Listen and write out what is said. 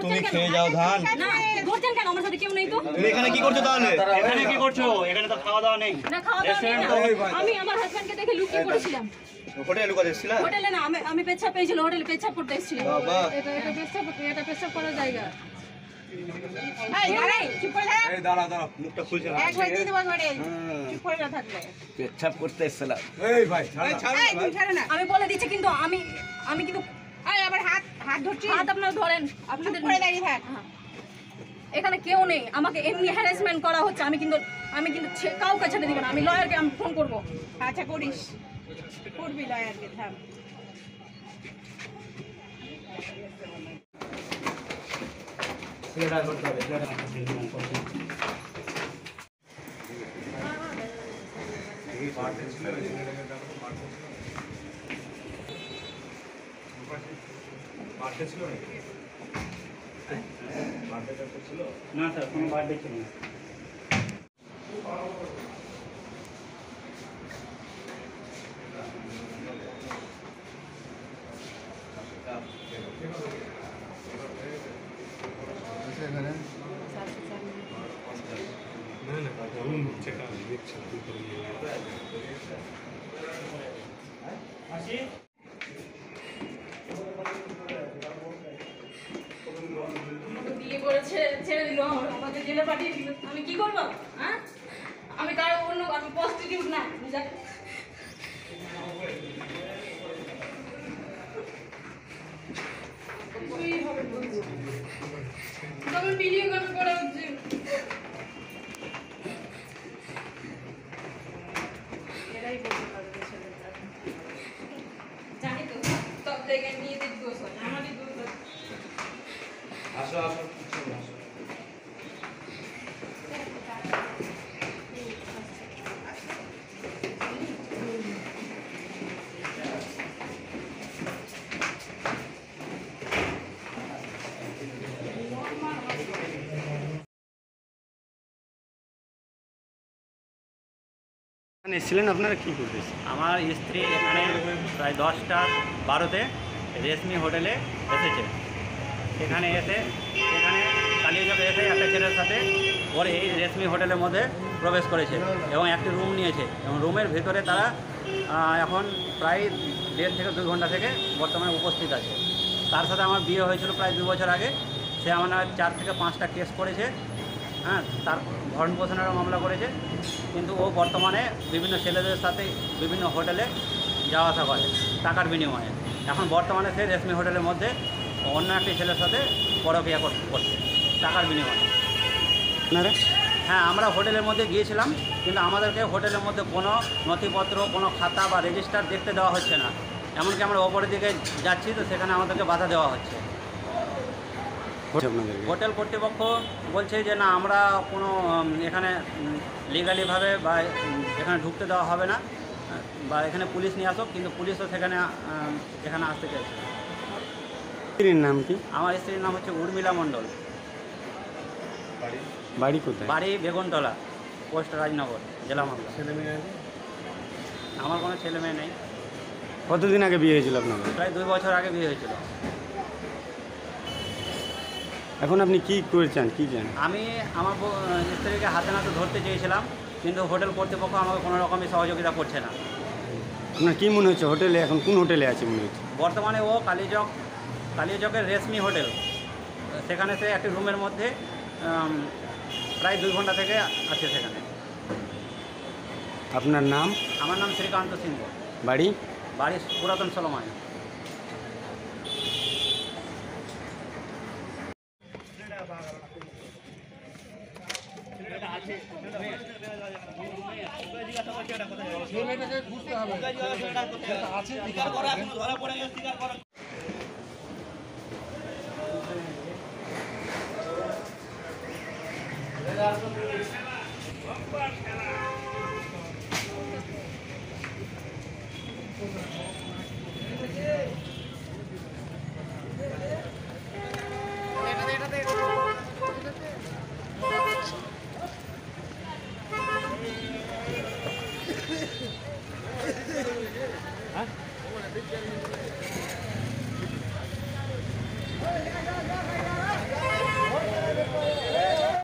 তুমি খেয়ে যাও ধান। এখানে কি করছো তাহলে? এখানে কি করছো? এখানে তো খাওয়া দাওয়া নেই। আমি আমার হাজবেন্ডকে দেখে লুকিয়ে পড়েছিলাম। হোটেলে লুকাতে এসেছিলা? হোটেলে না, আমি পেছাব পেয়েছিল, হোটেলে পেছাব করতে এসেছিলাম। এটা পেছাব করার জায়গা। এই আরে চুপ করে থাক। এই দাঁড়া মুখটা খুলছে না। এক ভাই দিয়ে দেব ঘরে। চুপ করে না থাকলে। পেছাব করতে এসেছিলাম। এই ভাই ছাড় না। আমি বলে দিচ্ছি কিন্তু আমি কিন্তু এই আবার হাত ধরছি। হাত আপনারা ধরেন, আপনাদের পড়ে দাঁড়িয়ে থাক। এখানে কেউ নেই, আমাকে এমনি হ্যারাসমেন্ট করা হচ্ছে। আমি কিন্তু কাউকে ছেড়ে দিব না। আমি লয়ারকে আমি ফোন করব। আচ্ছা করিস, করবি লয়ারকে। থাম। না স্যার, কোনো বার্থডে ছিল না। বিয়ে করেছে, ছেড়ে দিল, আমাকে জেলে পাঠিয়ে দিল। আমি কি করবো? হ্যাঁ, আমি কারো অন্য, আমি প্রস্টিটিউট না। তখন ভিডিও কল করা হচ্ছে। এরাই বলতে পারবে ছেলেটা। জানি তো সব জায়গায় মেয়েদের দোষ হয়, আমারই দোষ হয়। আসো আসো। এসেছিলেন আপনারা কি করতেছেন? আমার স্ত্রী এখানে প্রায় 10টা 12তে রেশমি হোটেলে এসেছে। এখানে কালিয়াচকে এসে একটা ছেলের সাথে ওর এই রেশমি হোটেলের মধ্যে প্রবেশ করেছে এবং একটি রুম নিয়েছে এবং রুমের ভেতরে তারা এখন প্রায় 1.5 থেকে 2 ঘন্টা থেকে বর্তমানে উপস্থিত আছে। তার সাথে আমার বিয়ে হয়েছিল প্রায় 2 বছর আগে। সে আমার 4 থেকে 5টা কেস করেছে। হ্যাঁ, তার ভরণ পোষণেরও মামলা করেছে, কিন্তু ও বর্তমানে বিভিন্ন ছেলেদের সাথে বিভিন্ন হোটেলে যাওয়া আসা করে টাকার বিনিময়ে। এখন বর্তমানে সে রেশমি হোটেলের মধ্যে অন্য একটি ছেলের সাথে পরকীয়া করছে টাকার বিনিময়ে। হ্যাঁ, আমরা হোটেলের মধ্যে গিয়েছিলাম, কিন্তু আমাদেরকে হোটেলের মধ্যে কোনো নথিপত্র, কোনো খাতা বা রেজিস্টার দেখতে দেওয়া হচ্ছে না। এমনকি আমরা ওপরের দিকে যাচ্ছি তো সেখানে আমাদেরকে বাধা দেওয়া হচ্ছে। হোটেল কর্তৃপক্ষ বলছে যে না, আমরা কোনো এখানে লিগালিভাবে বা এখানে ঢুকতে দেওয়া হবে না, বা এখানে পুলিশ নিয়ে আসো, কিন্তু পুলিশও এখানে আসতে চাইছে। স্ত্রীর নাম কি? আমার স্ত্রীর নাম হচ্ছে উর্মিলা মণ্ডল। বাড়ি কোথায়? বাড়ি বেগুনতলা, পোস্ট রাজনগর, জেলা মালদা। আমার কোনো ছেলে মেয়ে নেই। কতদিন আগে বিয়ে হয়েছিল আপনার? প্রায় 2 বছর আগে বিয়ে হয়েছিল। এখন আপনি কি করেছেন, কি চান? আমি আমার স্ত্রীকে হাতে নাতে ধরতে চেয়েছিলাম, কিন্তু হোটেল কর্তৃপক্ষ আমাকে কোনো রকমই সহযোগিতা করছে না। আপনার কী মনে হচ্ছে হোটেলে, এখন কোন হোটেলে আছে মনে হচ্ছে? বর্তমানে ও কালিয়াচকের রেশমি হোটেল, সেখানে সে একটি রুমের মধ্যে প্রায় 2 ঘন্টা থেকে আছে সেখানে। আপনার নাম? আমার নাম শ্রীকান্ত সিংহ। বাড়ি? বাড়ি পুরাতন সলমায়।